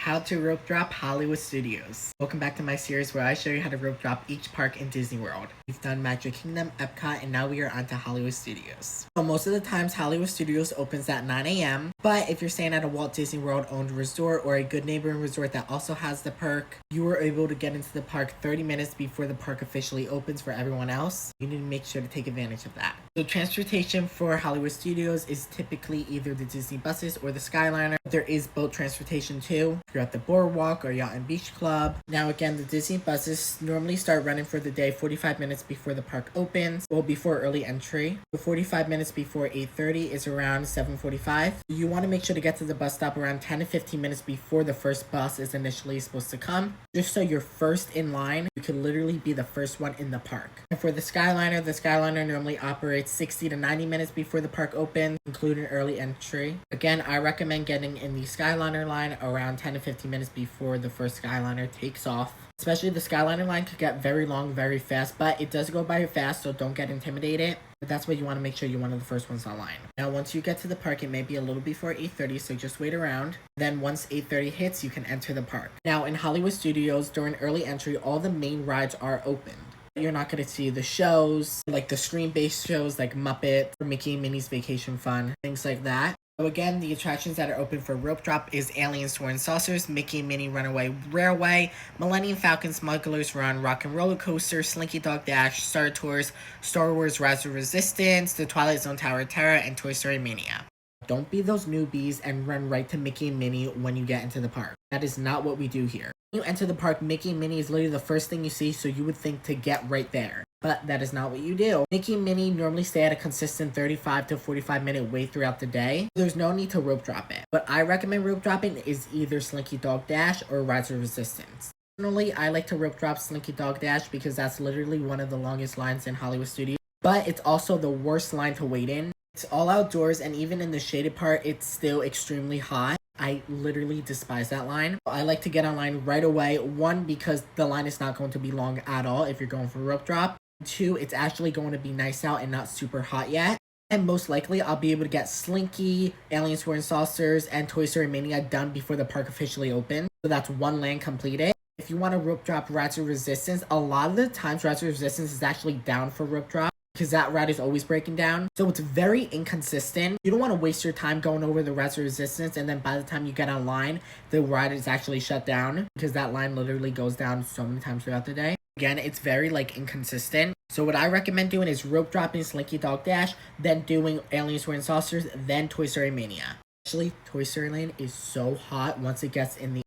How to rope drop Hollywood Studios. Welcome back to my series where I show you how to rope drop each park in Disney World. We've done Magic Kingdom, Epcot, and now we are on to Hollywood Studios. So most of the times Hollywood Studios opens at 9 a.m. But if you're staying at a Walt Disney World owned resort or a good neighboring resort that also has the perk, you are able to get into the park 30 minutes before the park officially opens for everyone else. You need to make sure to take advantage of that. So transportation for Hollywood Studios is typically either the Disney buses or the Skyliner. There is boat transportation too. If you're at the Boardwalk or Yacht and Beach Club. Now again, the Disney buses normally start running for the day 45 minutes before the park opens. Well, before early entry. So 45 minutes before 8:30 is around 7:45. You want to make sure to get to the bus stop around 10 to 15 minutes before the first bus is initially supposed to come. Just so you're first in line, you could literally be the first one in the park. And for the Skyliner normally operates 60 to 90 minutes before the park opens, including early entry. Again, I recommend getting in the Skyliner line around 10 to 15 minutes before the first Skyliner takes off. Especially the Skyliner line could get very long, very fast, but it does go by fast, so don't get intimidated. But that's why you want to make sure you're one of the first ones online. Now, once you get to the park, it may be a little before 8:30, so just wait around. Then once 8:30 hits, you can enter the park. Now, in Hollywood Studios, during early entry, all the main rides are opened. You're not going to see the shows, like the screen-based shows like Muppet or Mickey and Minnie's Vacation Fun, things like that. So again, the attractions that are open for rope drop is Aliens Soaring Saucers, Mickey and Minnie Runaway Railway, Millennium Falcon Smuggler's Run, Rock and Roller Coaster, Slinky Dog Dash, Star Tours, Star Wars Rise of Resistance, The Twilight Zone Tower of Terror, and Toy Story Mania. Don't be those newbies and run right to Mickey and Minnie when you get into the park. That is not what we do here. When you enter the park, Mickey and Minnie is literally the first thing you see, so you would think to get right there. But that is not what you do. Mickey and Minnie normally stay at a consistent 35 to 45 minute wait throughout the day. There's no need to rope drop it. What I recommend rope dropping is either Slinky Dog Dash or Rise of Resistance. Personally, I like to rope drop Slinky Dog Dash because that's literally one of the longest lines in Hollywood Studios. But it's also the worst line to wait in. It's all outdoors, and even in the shaded part, it's still extremely hot. I literally despise that line. I like to get online right away. One, because the line is not going to be long at all if you're going for rope drop. Two, it's actually going to be nice out and not super hot yet. And most likely, I'll be able to get Slinky, Aliens Soaring Saucers, and Toy Story Mania done before the park officially opens. So that's one land completed. If you want to rope drop Rise of Resistance, a lot of the times Rise of Resistance is actually down for rope drop, because that ride is always breaking down. So it's very inconsistent. You don't want to waste your time going over the Rise of Resistance, and then by the time you get online, the ride is actually shut down, because that line literally goes down so many times throughout the day. Again, it's very inconsistent. So what I recommend doing is rope dropping Slinky Dog Dash, then doing Aliens Soaring Saucers, then Toy Story Mania. Actually, Toy Story Land is so hot once it gets in the